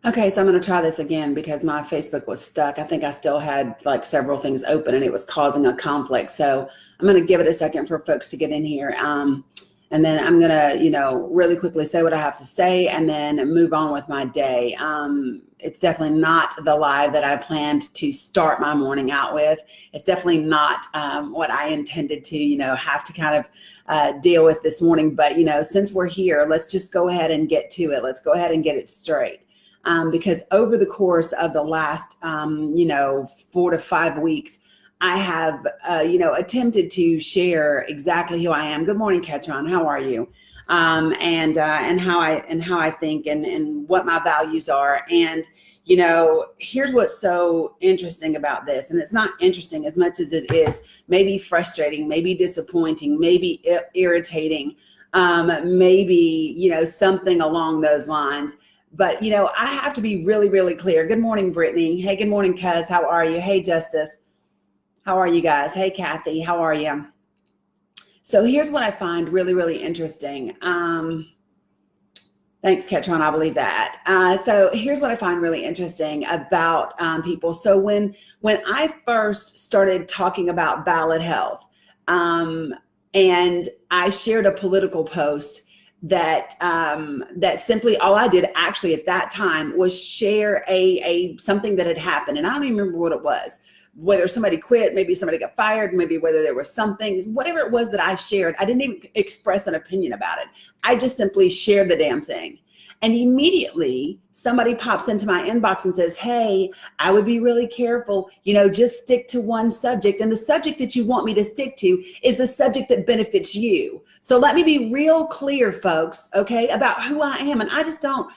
Okay, so I'm going to try this again because my Facebook was stuck. I think I still had like several things open and it was causing a conflict. So I'm going to give it a second for folks to get in here. And then I'm going to, really quickly say what I have to say and then move on with my day. It's definitely not the live that I planned to start my morning out with. It's definitely not what I intended to, have to kind of deal with this morning. But, since we're here, let's just go ahead and get to it. Let's go ahead and get it straight. Because over the course of the last, 4 to 5 weeks, I have, attempted to share exactly who I am. Good morning, Ketron. How are you? And how I think and what my values are. And, here's what's so interesting about this. And it's not interesting as much as it is maybe frustrating, maybe disappointing, maybe irritating, maybe, something along those lines. But, I have to be really, really clear. Good morning, Brittany. Hey, good morning, Cuz. How are you? Hey, Justice. How are you guys? Hey, Kathy. How are you? So here's what I find really, really interesting. Thanks, Ketron. I believe that. So here's what I find really interesting about people. So when I first started talking about Ballad Health, and I shared a political post that simply all I did actually at that time was share a something that had happened. And I don't even remember what it was, whether somebody quit, maybe somebody got fired, maybe whether there was something, whatever it was that I shared, I didn't even express an opinion about it. I just simply shared the damn thing. And immediately somebody pops into my inbox and says, hey, I would be really careful, just stick to one subject. And the subject that you want me to stick to is the subject that benefits you. So let me be real clear, folks, okay, about who I am. And I just don't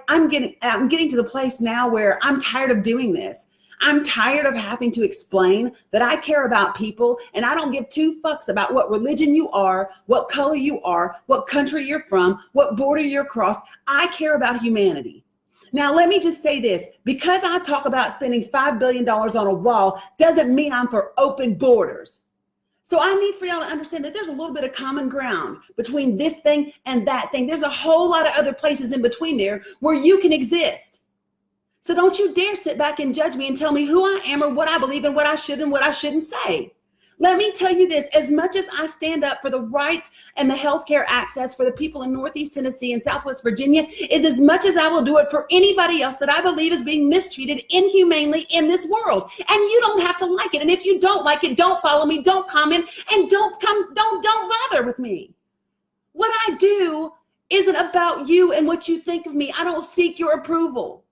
I'm getting to the place now where I'm tired of doing this. I'm tired of having to explain that I care about people and I don't give two fucks about what religion you are, what color you are, what country you're from, what border you're across. I care about humanity. Now, let me just say this. Because I talk about spending $5 billion on a wall doesn't mean I'm for open borders. So I need for y'all to understand that there's a little bit of common ground between this thing and that thing. There's a whole lot of other places in between there where you can exist. So don't you dare sit back and judge me and tell me who I am or what I believe and what I should and what I shouldn't say. Let me tell you this, as much as I stand up for the rights and the healthcare access for the people in Northeast Tennessee and Southwest Virginia, is as much as I will do it for anybody else that I believe is being mistreated inhumanely in this world. And you don't have to like it. And if you don't like it, don't follow me, don't comment, and don't bother with me. What I do isn't about you and what you think of me. I don't seek your approval.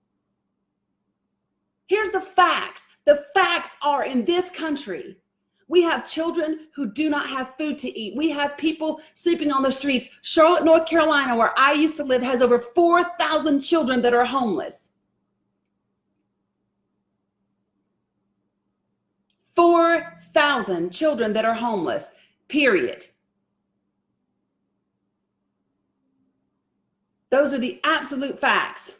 Here's the facts. The facts are in this country. We have children who do not have food to eat. We have people sleeping on the streets. Charlotte, North Carolina, where I used to live, has over 4,000 children that are homeless. 4,000 children that are homeless, period. Those are the absolute facts.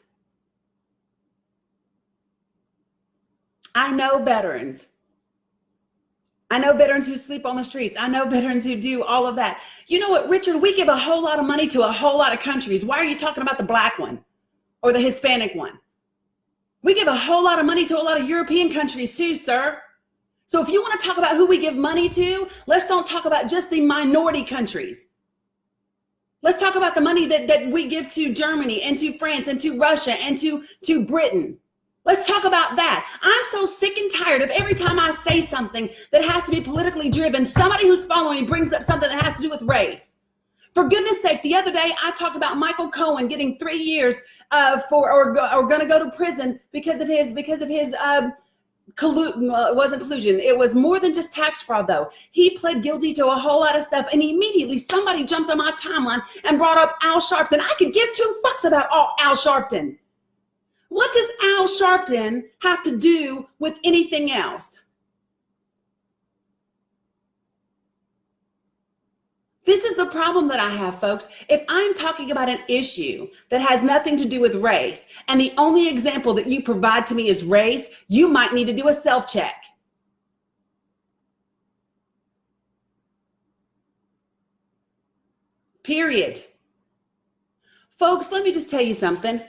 I know veterans. I know veterans who sleep on the streets. I know veterans who do all of that. You know what, Richard? We give a whole lot of money to a whole lot of countries. Why are you talking about the black one or the Hispanic one? We give a whole lot of money to a lot of European countries too, sir. So if you want to talk about who we give money to, let's don't talk about just the minority countries. Let's talk about the money that we give to Germany and to France and to Russia and to Britain. Let's talk about that. I'm so sick and tired of every time I say something that has to be politically driven, somebody who's following brings up something that has to do with race. For goodness sake, the other day I talked about Michael Cohen getting 3 years or going to go to prison because of his it wasn't collusion. It was more than just tax fraud, though. He pled guilty to a whole lot of stuff, and immediately somebody jumped on my timeline and brought up Al Sharpton. I could give two fucks about Al Sharpton. What does Al Sharpton have to do with anything else? This is the problem that I have, folks. If I'm talking about an issue that has nothing to do with race, and the only example that you provide to me is race, you might need to do a self-check. Period. Folks, let me just tell you something.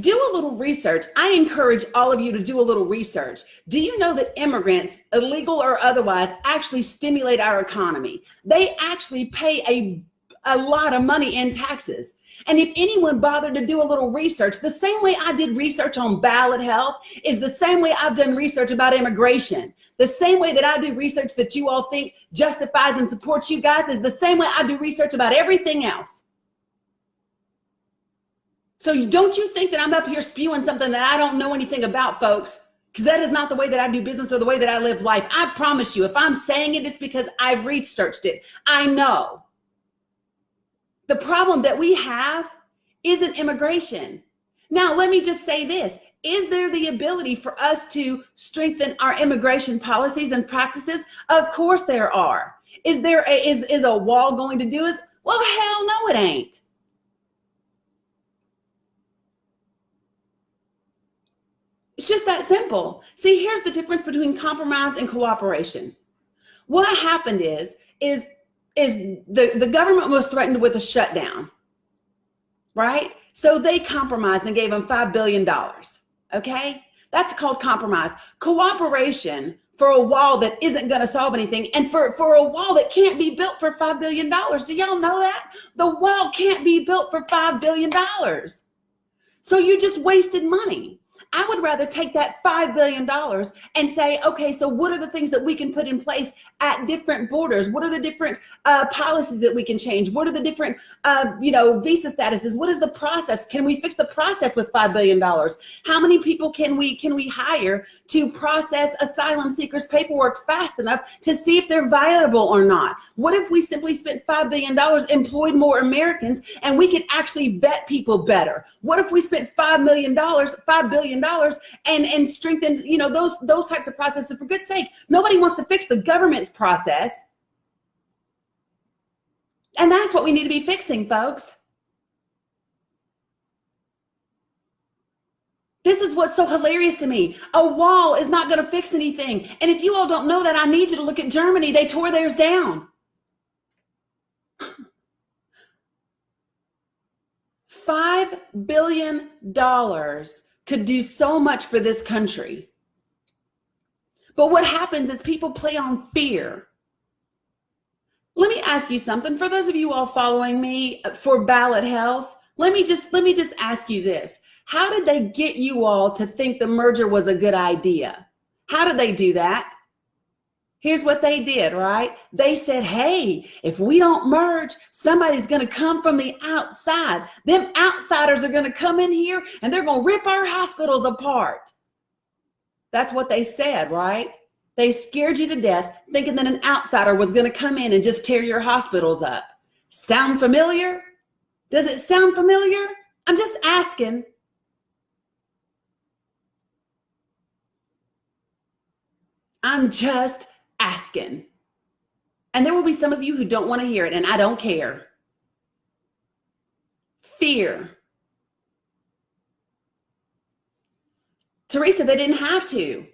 Do a little research. I encourage all of you to do a little research. Do you know that immigrants, illegal or otherwise, actually stimulate our economy? They actually pay a lot of money in taxes. And if anyone bothered to do a little research, the same way I did research on Ballad Health is the same way I've done research about immigration. The same way that I do research that you all think justifies and supports you guys is the same way I do research about everything else. So don't you think that I'm up here spewing something that I don't know anything about, folks, because that is not the way that I do business or the way that I live life. I promise you, if I'm saying it, it's because I've researched it. I know. The problem that we have isn't immigration. Now, let me just say this. Is there the ability for us to strengthen our immigration policies and practices? Of course there are. Is a wall going to do it? Well, hell no, it ain't. It's just that simple. See, here's the difference between compromise and cooperation. What happened is the government was threatened with a shutdown, right? So they compromised and gave them $5 billion, okay? That's called compromise. Cooperation for a wall that isn't gonna solve anything, and for a wall that can't be built for $5 billion. Do y'all know that? The wall can't be built for $5 billion. So you just wasted money. I would rather take that $5 billion and say, okay, so what are the things that we can put in place at different borders? What are the different policies that we can change? What are the different, visa statuses? What is the process? Can we fix the process with $5 billion? How many people can we hire to process asylum seekers' paperwork fast enough to see if they're viable or not? What if we simply spent $5 billion, employed more Americans, and we could actually vet people better? What if we spent $5 billion and strengthened, those types of processes? For goodness sake, nobody wants to fix the government's process. And that's what we need to be fixing, folks. This is what's so hilarious to me. A wall is not going to fix anything. And if you all don't know that, I need you to look at Germany. They tore theirs down. $5 billion could do so much for this country. But what happens is people play on fear. Let me ask you something. For those of you all following me for Ballad Health, let me just ask you this. How did they get you all to think the merger was a good idea? How did they do that? Here's what they did, right? They said, hey, if we don't merge, somebody's going to come from the outside. Them outsiders are going to come in here and they're going to rip our hospitals apart. That's what they said, right? They scared you to death thinking that an outsider was going to come in and just tear your hospitals up. Sound familiar? Does it sound familiar? I'm just asking. I'm just asking. And there will be some of you who don't want to hear it, and I don't care. Fear. Teresa, they didn't have to.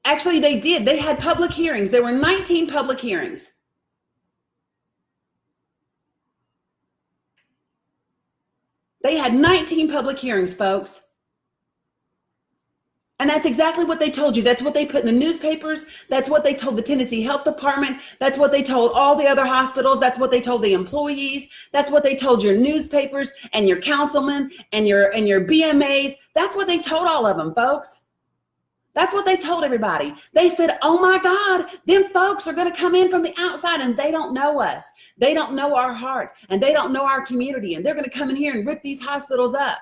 Actually, they did. They had public hearings. There were 19 public hearings. They had 19 public hearings, folks. And that's exactly what they told you. That's what they put in the newspapers. That's what they told the Tennessee Health Department. That's what they told all the other hospitals. That's what they told the employees. That's what they told your newspapers and your councilmen and your BMAs. That's what they told all of them, folks. That's what they told everybody. They said, oh my God, them folks are going to come in from the outside and they don't know us. They don't know our heart and they don't know our community. And they're going to come in here and rip these hospitals up.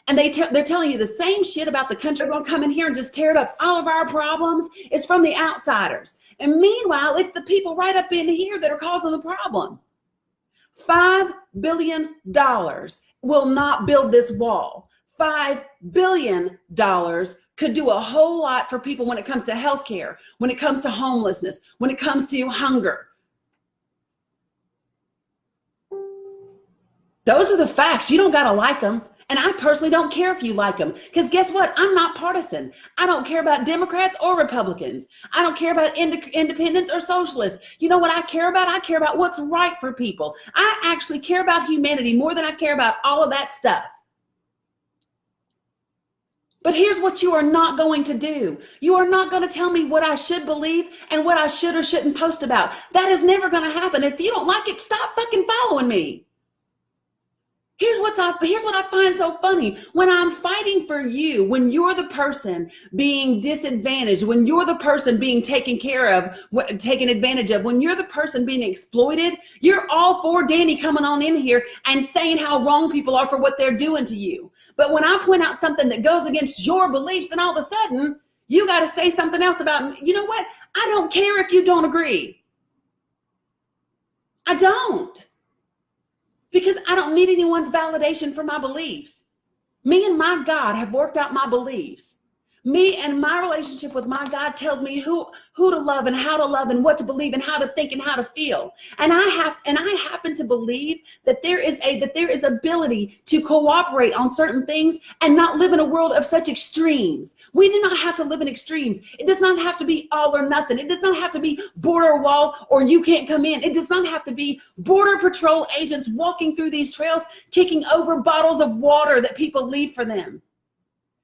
And they're telling you the same shit about the country. They're going to come in here and just tear it up. All of our problems is from the outsiders. And meanwhile, it's the people right up in here that are causing the problem. $5 billion will not build this wall. $5 billion could do a whole lot for people when it comes to healthcare, when it comes to homelessness, when it comes to hunger. Those are the facts. You don't got to like them. And I personally don't care if you like them, because guess what? I'm not partisan. I don't care about Democrats or Republicans. I don't care about independents or socialists. You know what I care about? I care about what's right for people. I actually care about humanity more than I care about all of that stuff. But here's what you are not going to do. You are not going to tell me what I should believe and what I should or shouldn't post about. That is never going to happen. If you don't like it, stop fucking following me. Here's what I find so funny. When I'm fighting for you, when you're the person being disadvantaged, when you're the person being taken advantage of, when you're the person being exploited, you're all for Dani coming on in here and saying how wrong people are for what they're doing to you. But when I point out something that goes against your beliefs, then all of a sudden you got to say something else about, you know what? I don't care if you don't agree. I don't. Because I don't need anyone's validation for my beliefs. Me and my God have worked out my beliefs. Me and my relationship with my God tells me who to love and how to love and what to believe and how to think and how to feel. And I happen to believe that there is ability to cooperate on certain things and not live in a world of such extremes. We do not have to live in extremes. It does not have to be all or nothing. It does not have to be border wall or you can't come in. It does not have to be border patrol agents walking through these trails, kicking over bottles of water that people leave for them.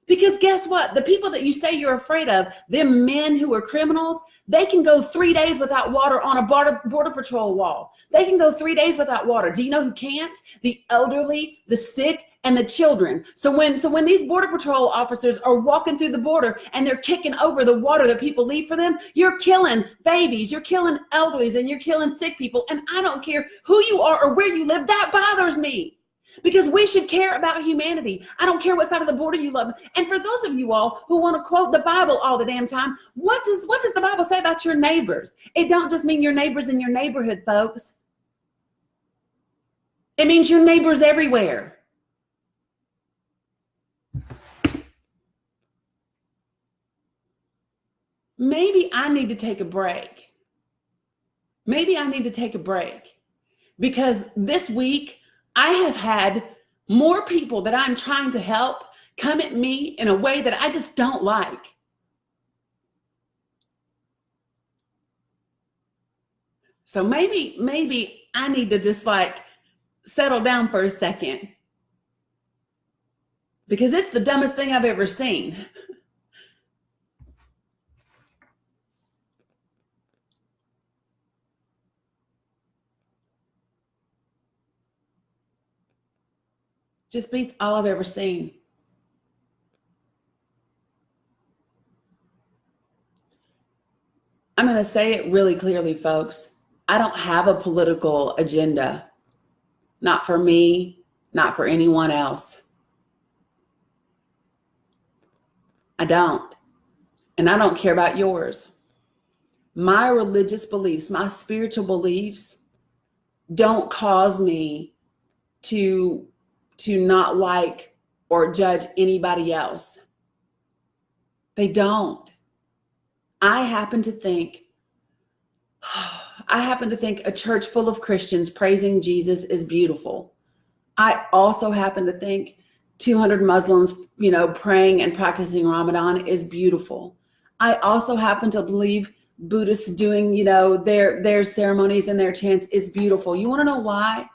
Because guess what? The people that you say you're afraid of, them men who are criminals, they can go 3 days without water on a border patrol wall. They can go 3 days without water. Do you know who can't? The elderly, the sick, and the children. So when these border patrol officers are walking through the border and they're kicking over the water that people leave for them, you're killing babies, you're killing elderlies, and you're killing sick people. And I don't care who you are or where you live. That bothers me. Because we should care about humanity. I don't care what side of the border you love. And for those of you all who want to quote the Bible all the damn time, what does the Bible say about your neighbors? It don't just mean your neighbors in your neighborhood, folks. It means your neighbors everywhere. Maybe I need to take a break. Because this week, I have had more people that I'm trying to help come at me in a way that I just don't like. So maybe I need to just settle down for a second, because it's the dumbest thing I've ever seen. Just beats all I've ever seen. I'm going to say it really clearly, folks. I don't have a political agenda. Not for me, not for anyone else. I don't. And I don't care about yours. My religious beliefs, my spiritual beliefs don't cause me to not like or judge anybody else. They don't. I happen to think a church full of Christians praising Jesus is beautiful. I also happen to think 200 Muslims, praying and practicing Ramadan is beautiful. I also happen to believe Buddhists doing, their ceremonies and their chants is beautiful. You want to know why?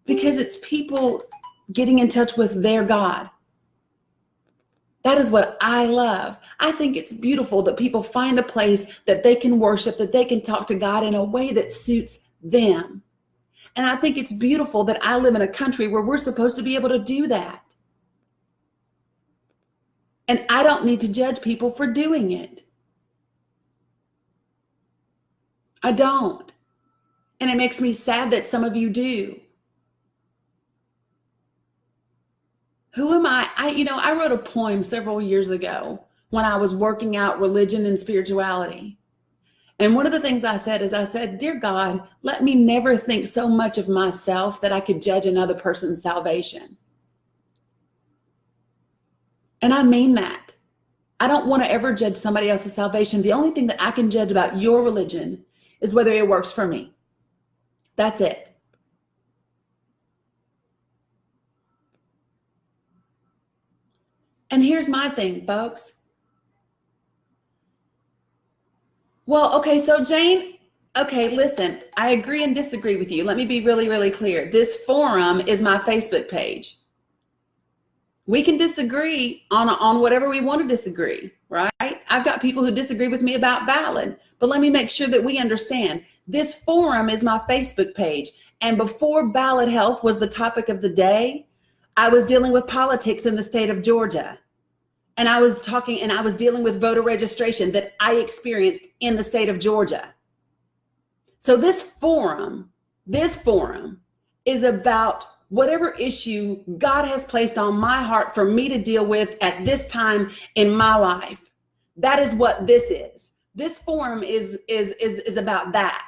Because it's people getting in touch with their God. That is what I love. I think it's beautiful that people find a place that they can worship, that they can talk to God in a way that suits them. And I think it's beautiful that I live in a country where we're supposed to be able to do that. And I don't need to judge people for doing it. I don't. And it makes me sad that some of you do. Who am I? I wrote a poem several years ago when I was working out religion and spirituality. And one of the things I said, dear God, let me never think so much of myself that I could judge another person's salvation. And I mean that. I don't want to ever judge somebody else's salvation. The only thing that I can judge about your religion is whether it works for me. That's it. And here's my thing, folks. Well, okay, so Jane, okay, listen, I agree and disagree with you. Let me be really, really clear. This forum is my Facebook page. We can disagree on whatever we want to disagree, right? I've got people who disagree with me about Ballad, but let me make sure that we understand this forum is my Facebook page. And before Ballad Health was the topic of the day, I was dealing with politics in the state of Georgia. And I was dealing with voter registration that I experienced in the state of Georgia. So this forum is about whatever issue God has placed on my heart for me to deal with at this time in my life. That is what this is. This forum is about that.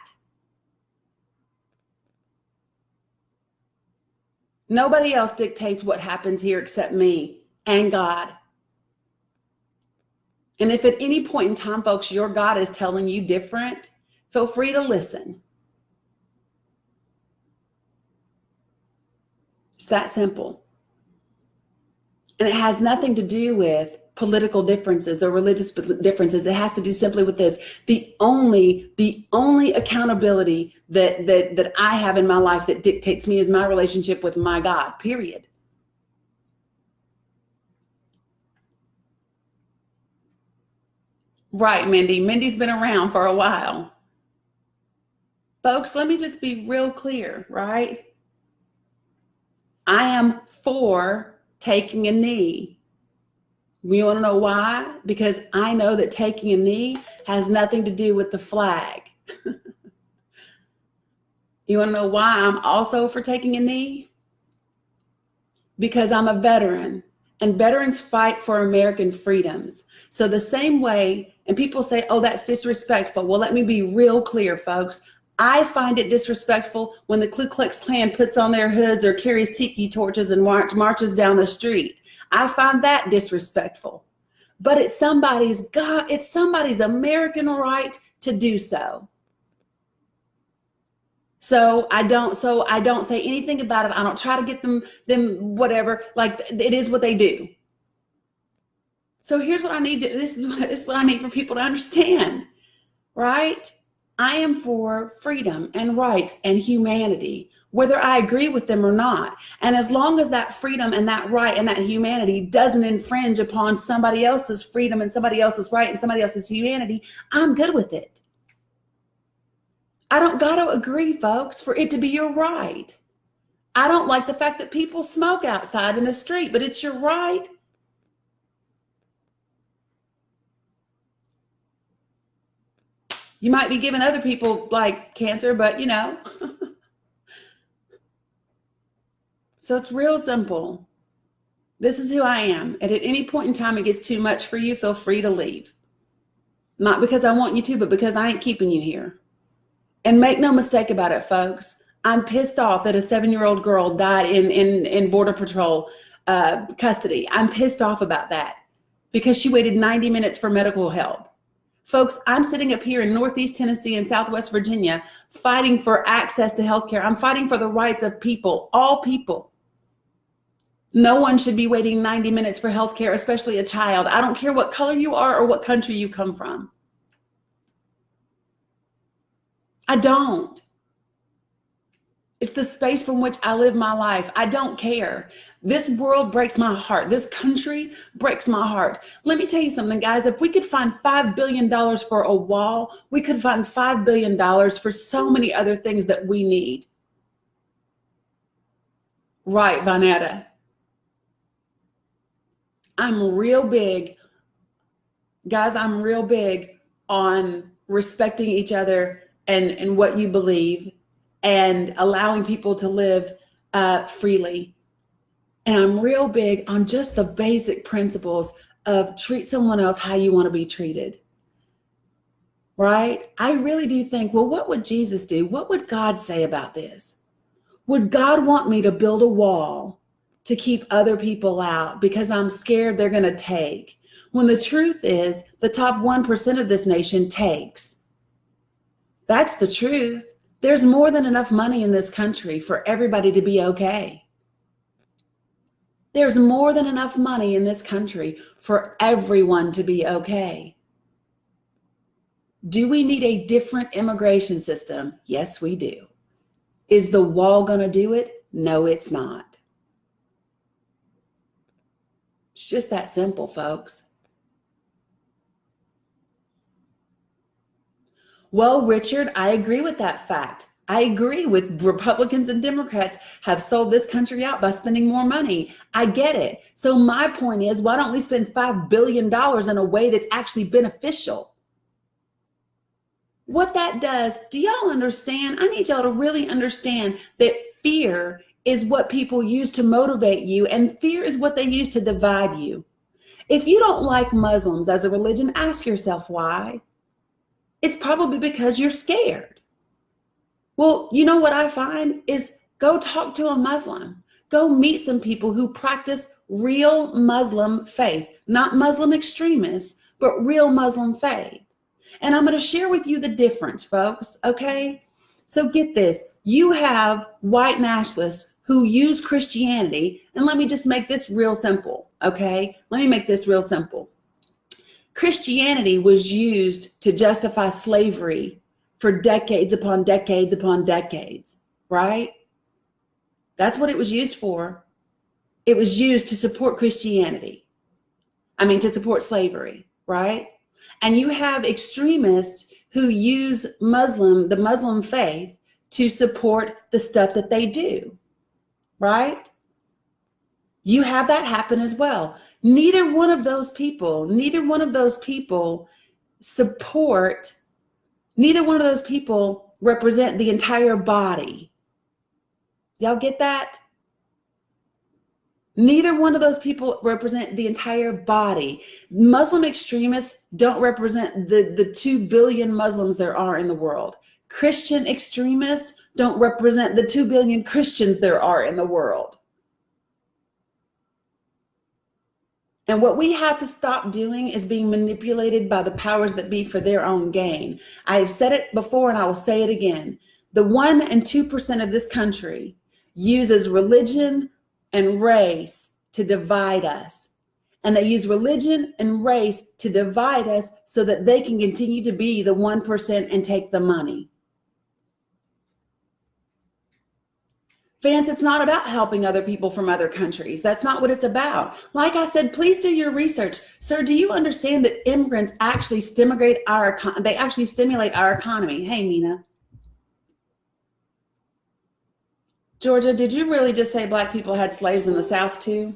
Nobody else dictates what happens here except me and God. And if at any point in time, folks, your God is telling you different, feel free to listen. It's that simple. And it has nothing to do with political differences or religious differences. It has to do simply with this. The only accountability that I have in my life that dictates me is my relationship with my God, period. Right, Mindy. Mindy's been around for a while. Folks, let me just be real clear, right? I am for taking a knee. You want to know why? Because I know that taking a knee has nothing to do with the flag. You want to know why I'm also for taking a knee? Because I'm a veteran, and veterans fight for American freedoms. So the same way, and people say, oh, that's disrespectful. Well, let me be real clear, folks. I find it disrespectful when the Ku Klux Klan puts on their hoods or carries tiki torches and marches down the street. I find that disrespectful. But it's somebody's American right to do so. So I don't say anything about it. I don't try to get them whatever. Like, it is what they do. So here's what I need. This is what I need for people to understand, right? I am for freedom and rights and humanity, whether I agree with them or not. And as long as that freedom and that right and that humanity doesn't infringe upon somebody else's freedom and somebody else's right and somebody else's humanity, I'm good with it. I don't got to agree, folks, for it to be your right. I don't like the fact that people smoke outside in the street, but it's your right. You might be giving other people like cancer, but you know. So it's real simple. This is who I am. And at any point in time it gets too much for you, feel free to leave. Not because I want you to, but because I ain't keeping you here. And make no mistake about it, folks. I'm pissed off that a 7-year-old girl died in Border Patrol custody. I'm pissed off about that because she waited 90 minutes for medical help. Folks, I'm sitting up here in Northeast Tennessee and Southwest Virginia fighting for access to healthcare. I'm fighting for the rights of people, all people. No one should be waiting 90 minutes for healthcare, especially a child. I don't care what color you are or what country you come from. I don't. It's the space from which I live my life. I don't care. This world breaks my heart. This country breaks my heart. Let me tell you something, guys. If we could find $5 billion for a wall, we could find $5 billion for so many other things that we need. Right, Vanetta. I'm real big, guys, I'm real big on respecting each other and what you believe and allowing people to live freely. And I'm real big on just the basic principles of treat someone else how you want to be treated, right? I really do think, well, what would Jesus do? What would God say about this? Would God want me to build a wall to keep other people out because I'm scared they're going to take? When the truth is the top 1% of this nation takes. That's the truth. There's more than enough money in this country for everybody to be okay. There's more than enough money in this country for everyone to be okay. Do we need a different immigration system? Yes, we do. Is the wall going to do it? No, it's not. It's just that simple, folks. Well, Richard, I agree with that fact. I agree with Republicans and Democrats have sold this country out by spending more money. I get it. So my point is, why don't we spend $5 billion in a way that's actually beneficial? What that does, do y'all understand? I need y'all to really understand that fear is what people use to motivate you, and fear is what they use to divide you. If you don't like Muslims as a religion, ask yourself why. It's probably because you're scared. Well, you know what I find is go talk to a Muslim. Go meet some people who practice real Muslim faith, not Muslim extremists, but real Muslim faith. And I'm going to share with you the difference, folks, okay? So get this. You have white nationalists who use Christianity, and let me just make this real simple, okay? Let me make this real simple. Christianity was used to justify slavery for decades upon decades upon decades, right? That's what it was used for. It was used to support Christianity. To support slavery, right? And you have extremists who use the Muslim faith to support the stuff that they do, right? You have that happen as well. Neither one of those people represent the entire body. Y'all get that? Neither one of those people represent the entire body. Muslim extremists don't represent the 2 billion Muslims there are in the world. Christian extremists don't represent the 2 billion Christians there are in the world. And what we have to stop doing is being manipulated by the powers that be for their own gain. I have said it before and I will say it again. The 1% and 2% of this country uses religion and race to divide us. And they use religion and race to divide us so that they can continue to be the 1% and take the money. Fans, it's not about helping other people from other countries. That's not what it's about. Like I said, please do your research. Sir, do you understand that immigrants actually stimulate our economy? Hey, Mina. Georgia, did you really just say Black people had slaves in the South too?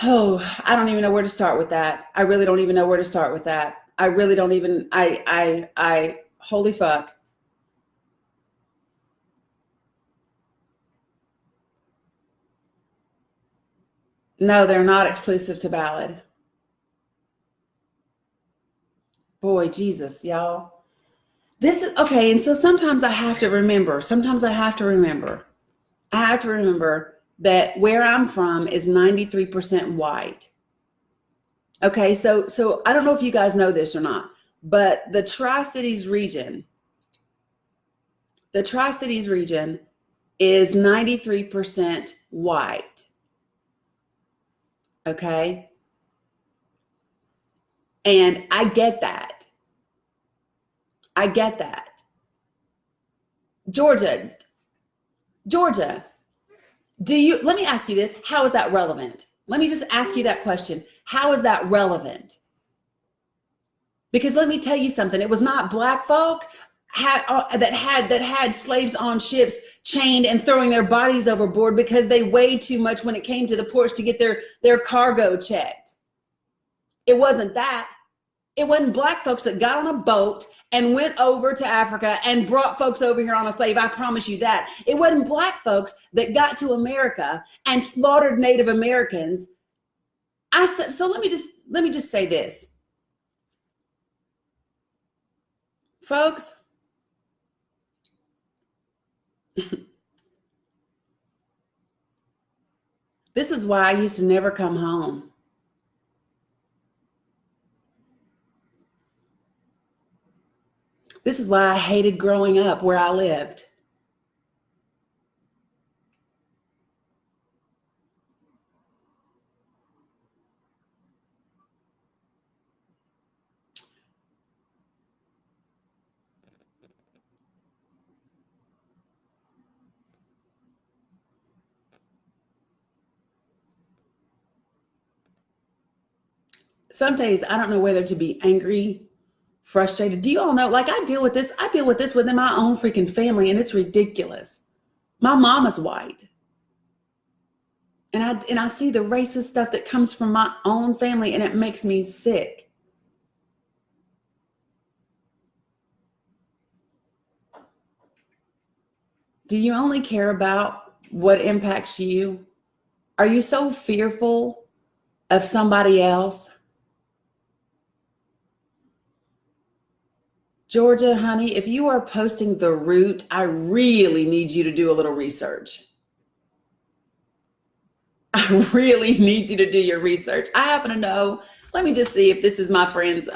Oh, I don't even know where to start with that. I really don't even know where to start with that. I really don't even, holy fuck. No, they're not exclusive to Ballad. Boy, Jesus, y'all. This is okay. And so sometimes I have to remember that where I'm from is 93% white. Okay, so I don't know if you guys know this or not, but the Tri-Cities region is 93% white. Okay? And I get that. Georgia, let me ask you this. How is that relevant? Let me just ask you that question. How is that relevant? Because let me tell you something. It was not Black folk that had slaves on ships chained and throwing their bodies overboard because they weighed too much when it came to the ports to get their cargo checked. It wasn't that. It wasn't Black folks that got on a boat and went over to Africa and brought folks over here on a slave. I promise you that. It wasn't Black folks that got to America and slaughtered Native Americans. So let me just say this. Folks, this is why I used to never come home. This is why I hated growing up where I lived. some days I don't know whether to be angry, frustrated. Do you all know, like, I deal with this within my own freaking family, and it's ridiculous. My mom is white. And I see the racist stuff that comes from my own family, and it makes me sick. Do you only care about what impacts you? Are you so fearful of somebody else? Georgia, honey, if you are posting the route, I really need you to do a little research. I really need you to do your research. I happen to know, let me just see if this is my friend's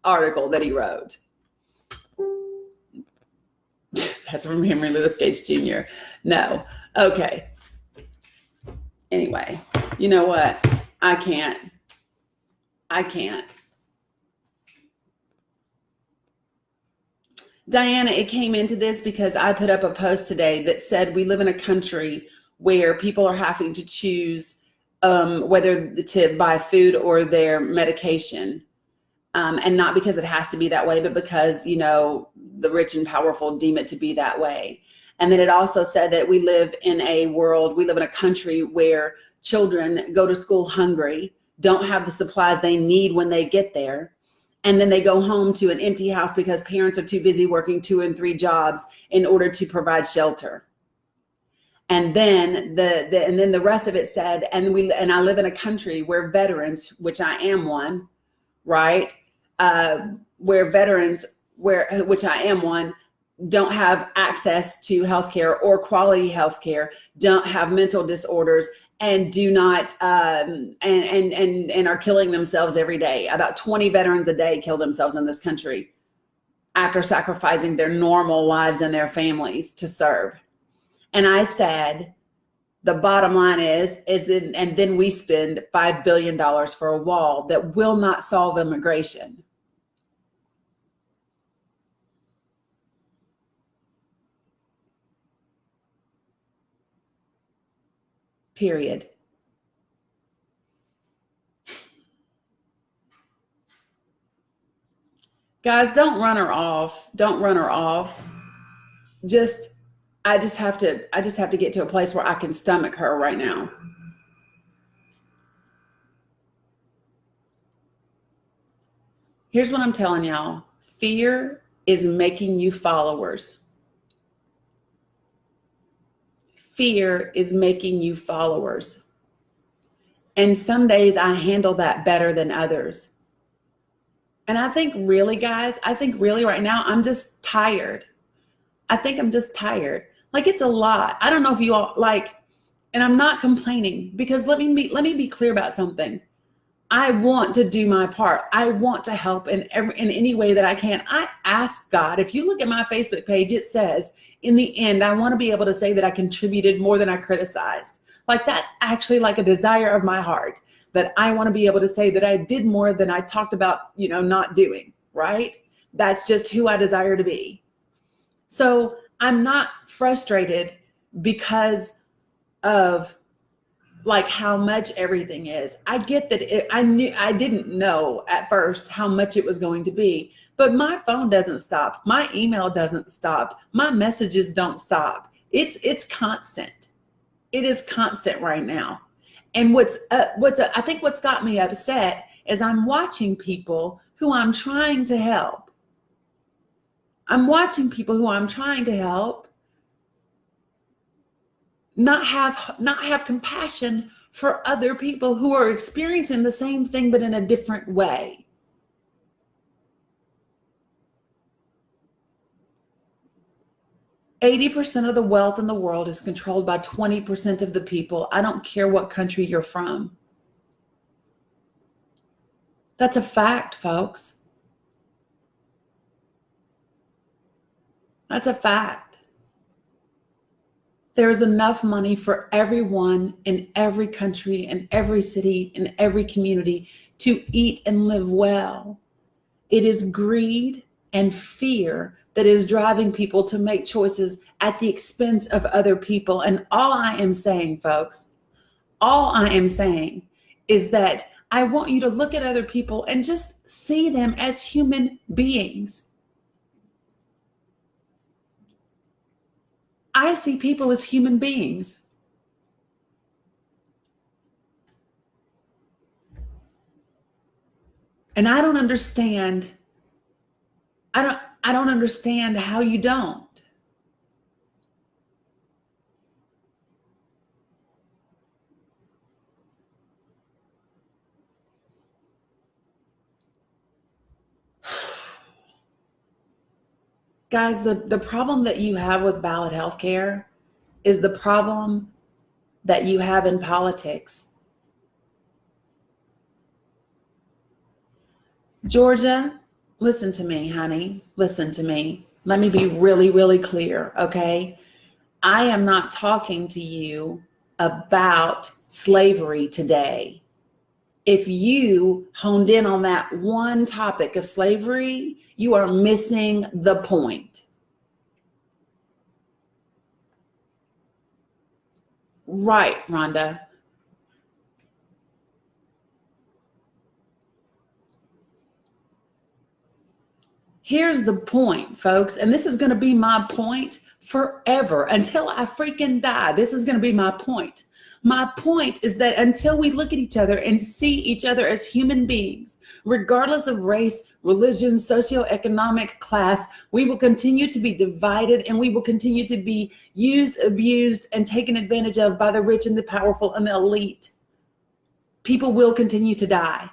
article that he wrote. That's from Henry Louis Gates Jr. No. Okay. Anyway, you know what? I can't. Diana, it came into this because I put up a post today that said we live in a country where people are having to choose whether to buy food or their medication. And not because it has to be that way, but because, you know, the rich and powerful deem it to be that way. And then it also said that we live in a country where children go to school hungry, don't have the supplies they need when they get there. And then they go home to an empty house because parents are too busy working 2 and 3 jobs in order to provide shelter. And then the rest of it said, and I live in a country where veterans, which I am one, right? Which I am one, don't have access to healthcare or quality healthcare, don't have mental disorders, and do not and are killing themselves every day. About 20 veterans a day kill themselves in this country after sacrificing their normal lives and their families to serve. And I said, the bottom line is that, and then we spend $5 billion for a wall that will not solve immigration. Period. Guys, don't run her off. Don't run her off. I just have to get to a place where I can stomach her right now. Here's what I'm telling y'all. Fear is making you followers. Fear is making you followers. And some days I handle that better than others. And I think really, guys, right now I'm just tired. I think I'm just tired. Like, it's a lot. I don't know if you all like, and I'm not complaining, because let me be clear about something. I want to do my part. I want to help in any way that I can. I ask God. If you look at my Facebook page, it says, in the end, I want to be able to say that I contributed more than I criticized. Like, that's actually like a desire of my heart, that I want to be able to say that I did more than I talked about, not doing, right? That's just who I desire to be. So I'm not frustrated because of like how much everything is. I get that I didn't know at first how much it was going to be, but my phone doesn't stop. My email doesn't stop. My messages don't stop. It's constant. It is constant right now. And I think what's got me upset is I'm watching people who I'm trying to help. I'm watching people who I'm trying to help not have compassion for other people who are experiencing the same thing, but in a different way. %80 of the wealth in the world is controlled by 20% of the people. I don't care what country you're from. That's a fact, folks. That's a fact. There is enough money for everyone in every country, in every city, in every community to eat and live well. It is greed and fear that is driving people to make choices at the expense of other people. And all I am saying, folks, is that I want you to look at other people and just see them as human beings. I see people as human beings. And I don't understand. I don't understand how you don't. Guys, the problem that you have with ballot healthcare is the problem that you have in politics. Georgia, listen to me, honey. Listen to me. Let me be really, really clear, okay? I am not talking to you about slavery today. If you honed in on that one topic of slavery, you are missing the point. Right, Rhonda. Here's the point, folks, and this is going to be my point forever until I freaking die. This is going to be my point. My point is that until we look at each other and see each other as human beings, regardless of race, religion, socioeconomic class, we will continue to be divided, and we will continue to be used, abused, and taken advantage of by the rich and the powerful and the elite. People will continue to die.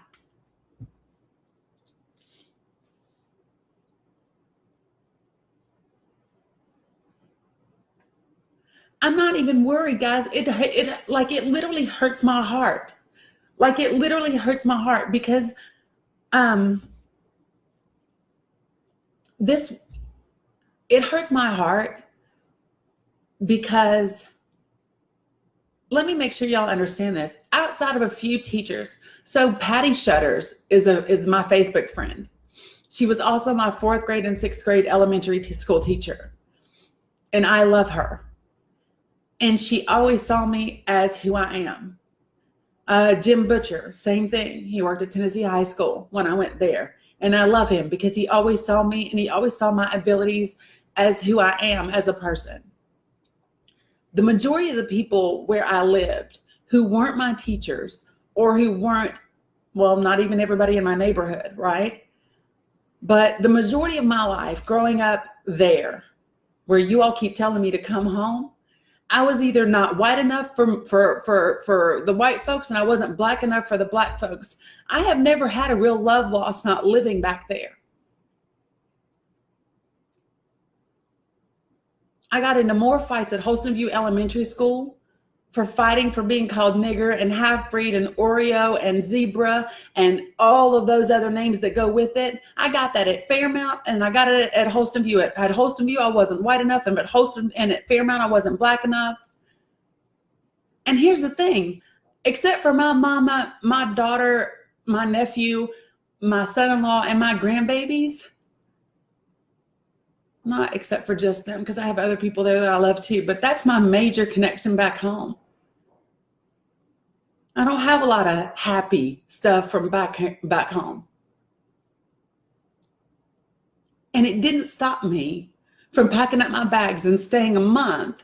I'm not even worried, guys. It literally hurts my heart. Like, it literally hurts my heart because it hurts my heart because, let me make sure y'all understand this. Outside of a few teachers, so Patty Shutters is my Facebook friend. She was also my 4th grade and 6th grade elementary school teacher, and I love her. And she always saw me as who I am. Jim Butcher, same thing. He worked at Tennessee High School when I went there. And I love him because he always saw me, and he always saw my abilities as who I am as a person. The majority of the people where I lived who weren't my teachers, or who weren't, well, not even everybody in my neighborhood, right? But the majority of my life growing up there, where you all keep telling me to come home, I was either not white enough for the white folks, and I wasn't black enough for the black folks. I have never had a real love lost not living back there. I got into more fights at Holston View Elementary School for fighting for being called nigger and half-breed and Oreo and zebra and all of those other names that go with it. I got that at Fairmount, and I got it at Holston View. At Holston View, I wasn't white enough, and at Fairmount, I wasn't black enough. And here's the thing, except for my mama, my daughter, my nephew, my son-in-law, and my grandbabies, not except for just them, because I have other people there that I love too, but that's my major connection back home. I don't have a lot of happy stuff from back home. And it didn't stop me from packing up my bags and staying a month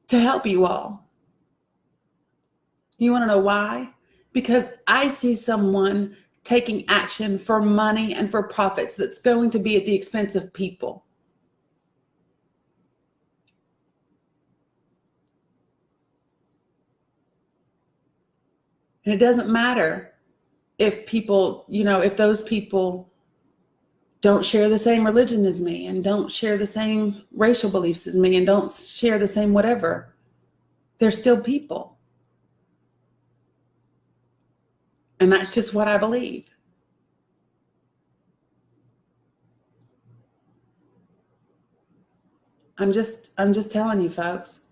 to help you all. You want to know why? Because I see someone taking action for money and for profits that's going to be at the expense of people. And it doesn't matter if people, if those people don't share the same religion as me, and don't share the same racial beliefs as me, and don't share the same whatever. They're still people. And that's just what I believe. I'm just telling you, folks.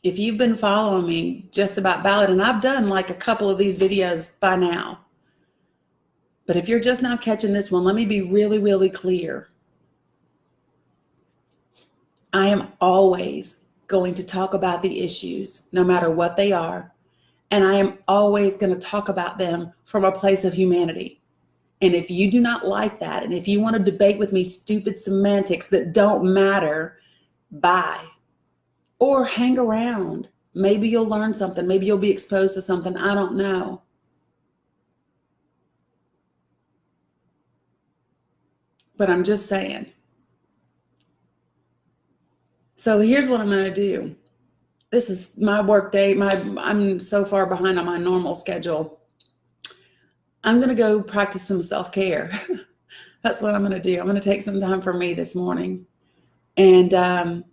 If you've been following me just about Ballad, and I've done like a couple of these videos by now, but if you're just now catching this one, let me be really, really clear. I am always going to talk about the issues, no matter what they are, And I am always going to talk about them from a place of humanity. And if you do not like that, and if you want to debate with me stupid semantics that don't matter, bye. Or hang around. Maybe you'll learn something. Maybe you'll be exposed to something. I don't know. But I'm just saying. So here's what I'm going to do. This is my work day. I'm so far behind on my normal schedule. I'm going to go practice some self-care. That's what I'm going to do. I'm going to take some time for me this morning. And I'm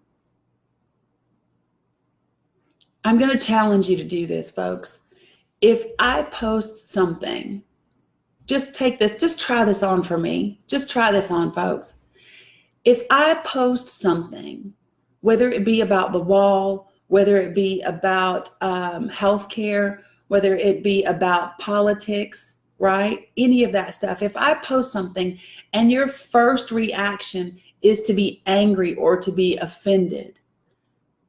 going to challenge you to do this, folks. If I post something, just take this, just try this on for me. Just try this on, folks. If I post something, whether it be about the wall, whether it be about healthcare, whether it be about politics, right? Any of that stuff. If I post something and your first reaction is to be angry or to be offended,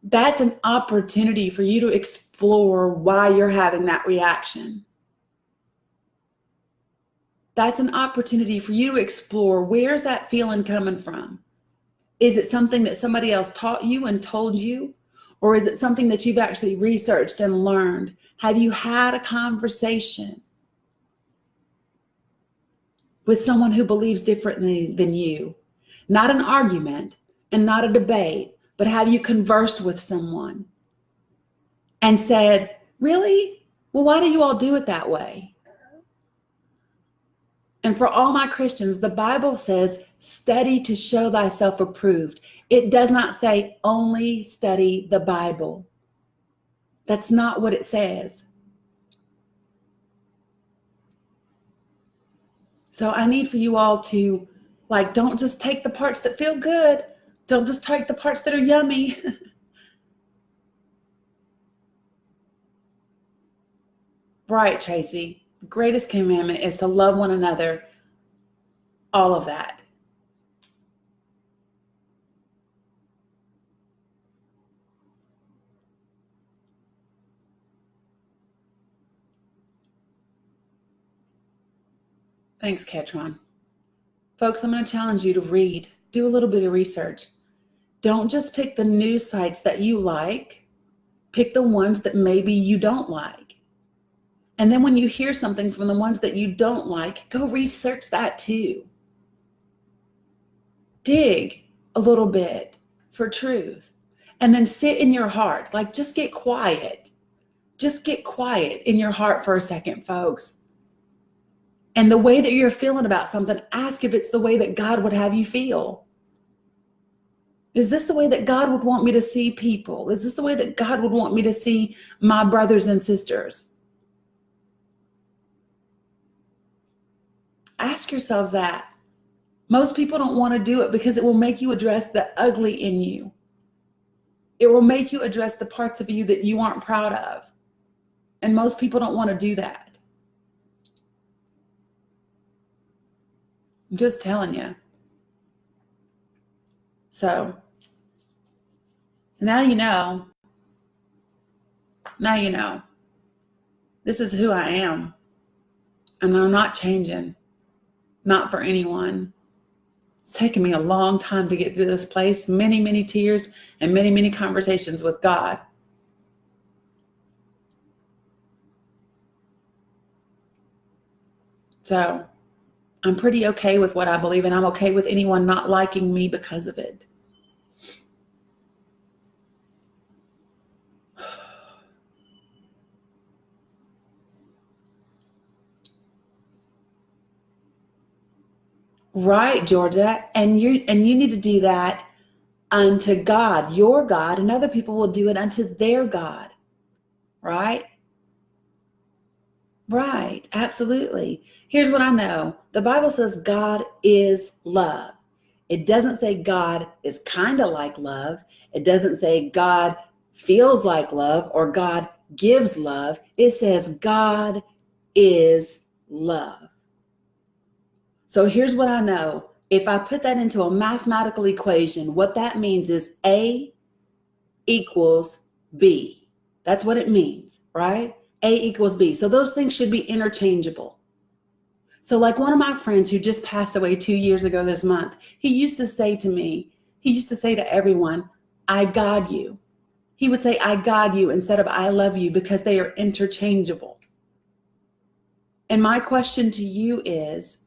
that's an opportunity for you to explore why you're having that reaction. That's an opportunity for you to explore, where's that feeling coming from? Is it something that somebody else taught you and told you? Or is it something that you've actually researched and learned? Have you had a conversation with someone who believes differently than you? Not an argument and not a debate, but have you conversed with someone and said, really? Well, why do you all do it that way? And for all my Christians, the Bible says, study to show thyself approved. It does not say only study the Bible. That's not what it says. So I need for you all to, don't just take the parts that feel good. Don't just take the parts that are yummy. Right, Tracy. The greatest commandment is to love one another. All of that. Thanks, Ketron. Folks, I'm going to challenge you to read. Do a little bit of research. Don't just pick the news sites that you like. Pick the ones that maybe you don't like. And then when you hear something from the ones that you don't like, go research that too. Dig a little bit for truth. And then sit in your heart. Just get quiet. Just get quiet in your heart for a second, folks. And the way that you're feeling about something, ask if it's the way that God would have you feel. Is this the way that God would want me to see people? Is this the way that God would want me to see my brothers and sisters? Ask yourselves that. Most people don't want to do it because it will make you address the ugly in you. It will make you address the parts of you that you aren't proud of. And most people don't want to do that. I'm just telling you. So now you know. Now you know. This is who I am. And I'm not changing. Not for anyone. It's taken me a long time to get to this place. Many, many tears and many, many conversations with God. So I'm pretty okay with what I believe, and I'm okay with anyone not liking me because of it. Right, Georgia. And you need to do that unto God, your God, and other people will do it unto their God. Right? Right, absolutely. Here's what I know. The Bible says God is love. It doesn't say God is kind of like love. It doesn't say God feels like love or God gives love. It says God is love. So here's what I know. If I put that into a mathematical equation, what that means is A equals B. That's what it means, right? A equals B. So those things should be interchangeable. So like one of my friends who just passed away 2 years ago this month, he used to say to everyone, I God you. He would say, I God you instead of I love you, because they are interchangeable. And my question to you is,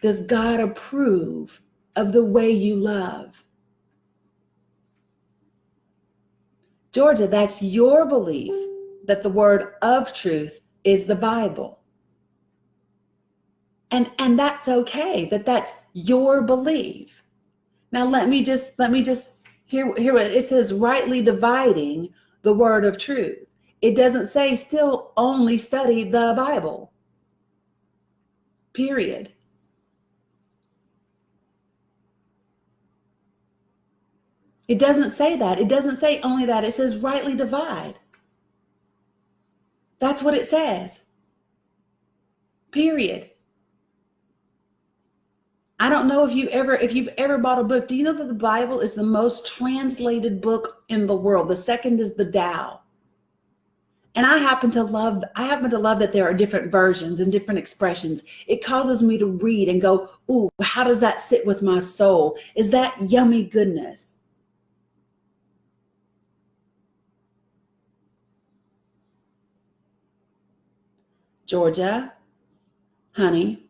does God approve of the way you love? Georgia, that's your belief that the word of truth is the Bible. And that's okay, that's your belief. Now let me just here it says rightly dividing the word of truth. It doesn't say still only study the Bible. Period. It doesn't say that. It doesn't say only that. It says rightly divide. That's what it says. Period. I don't know if you've ever bought a book. Do you know that the Bible is the most translated book in the world? The second is the Tao. And I happen to love that there are different versions and different expressions. It causes me to read and go, ooh, how does that sit with my soul? Is that yummy goodness? Georgia, honey,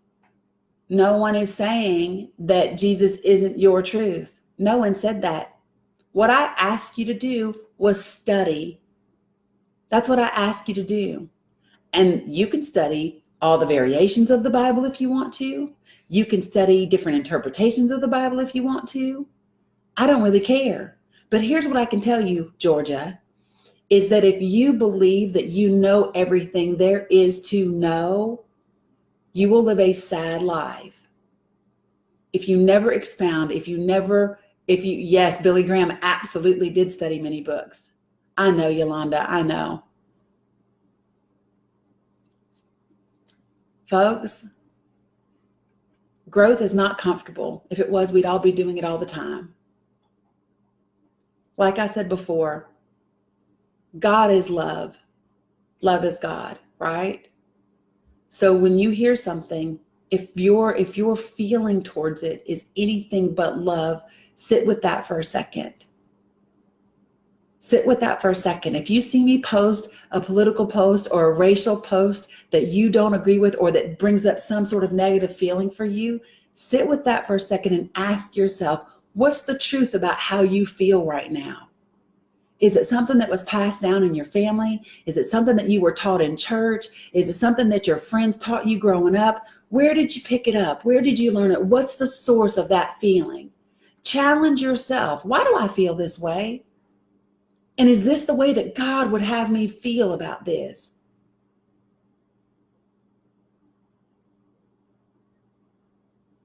no one is saying that Jesus isn't your truth. No one said that. What I asked you to do was study. That's what I asked you to do. And you can study all the variations of the Bible if you want to. You can study different interpretations of the Bible if you want to. I don't really care. But here's what I can tell you, Georgia, is that if you believe that you know everything there is to know, you will live a sad life. If you never expound, yes, Billy Graham absolutely did study many books. I know, Yolanda, I know. Folks, growth is not comfortable. If it was, we'd all be doing it all the time. Like I said before, God is love. Love is God, right? So when you hear something, if your feeling towards it is anything but love, sit with that for a second. Sit with that for a second. If you see me post a political post or a racial post that you don't agree with, or that brings up some sort of negative feeling for you, sit with that for a second and ask yourself, what's the truth about how you feel right now? Is it something that was passed down in your family? Is it something that you were taught in church? Is it something that your friends taught you growing up? Where did you pick it up? Where did you learn it? What's the source of that feeling? Challenge yourself. Why do I feel this way? And is this the way that God would have me feel about this?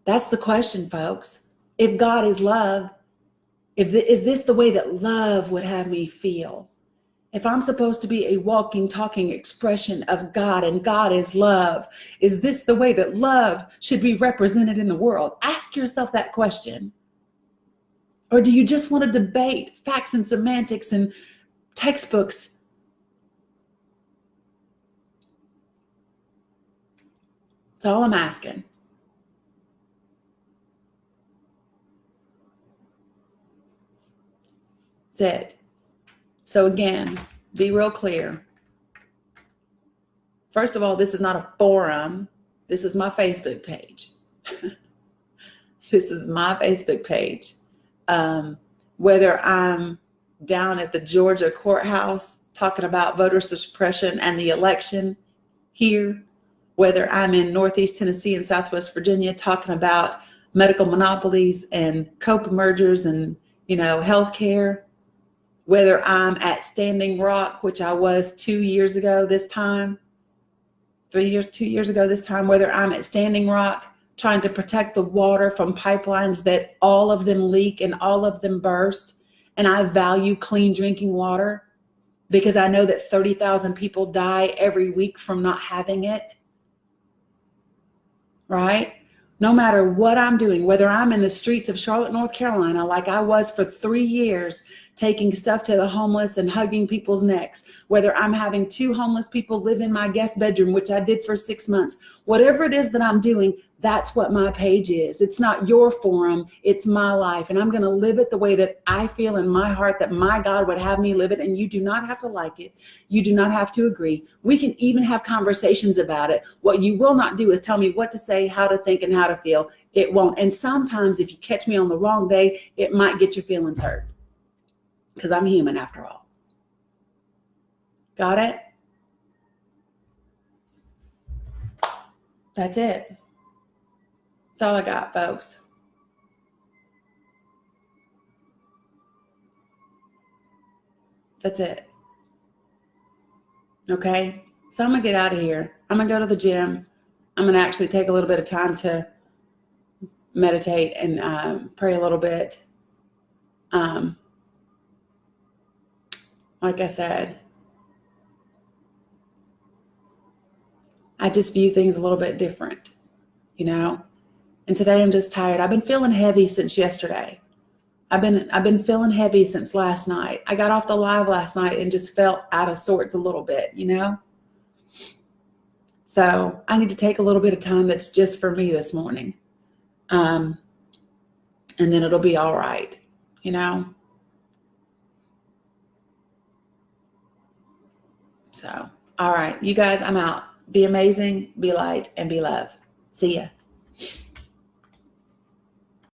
That's the question, folks. If God is love, is this the way that love would have me feel? If I'm supposed to be a walking, talking expression of God and God is love, is this the way that love should be represented in the world? Ask yourself that question. Or do you just want to debate facts and semantics and textbooks? That's all I'm asking. That's it. So again, be real clear. First of all, this is not a forum. This is my Facebook page. This is my Facebook page. Whether I'm down at the Georgia courthouse talking about voter suppression and the election here, whether I'm in Northeast Tennessee and Southwest Virginia talking about medical monopolies and COPA mergers and, healthcare, whether I'm at Standing Rock, which I was 2 years ago this time, 2 years ago this time, whether I'm at Standing Rock trying to protect the water from pipelines that all of them leak and all of them burst. And I value clean drinking water because I know that 30,000 people die every week from not having it. Right? No matter what I'm doing, whether I'm in the streets of Charlotte, North Carolina, like I was for 3 years, taking stuff to the homeless and hugging people's necks, whether I'm having 2 homeless people live in my guest bedroom, which I did for 6 months, whatever it is that I'm doing, that's what my page is. It's not your forum, it's my life. And I'm going to live it the way that I feel in my heart that my God would have me live it. And you do not have to like it. You do not have to agree. We can even have conversations about it. What you will not do is tell me what to say, how to think, and how to feel. It won't. And sometimes if you catch me on the wrong day, it might get your feelings hurt, because I'm human after all. Got it? That's it. That's all I got, folks. That's it. Okay? So I'm going to get out of here. I'm going to go to the gym. I'm going to actually take a little bit of time to meditate and pray a little bit. Like I said, I just view things a little bit different, you know? And today I'm just tired. I've been feeling heavy since yesterday. I've been feeling heavy since last night. I got off the live last night and just felt out of sorts a little bit, you know? So I need to take a little bit of time that's just for me this morning. And then it'll be all right, you know? So, all right, you guys, I'm out. Be amazing, be light, and be love. See ya.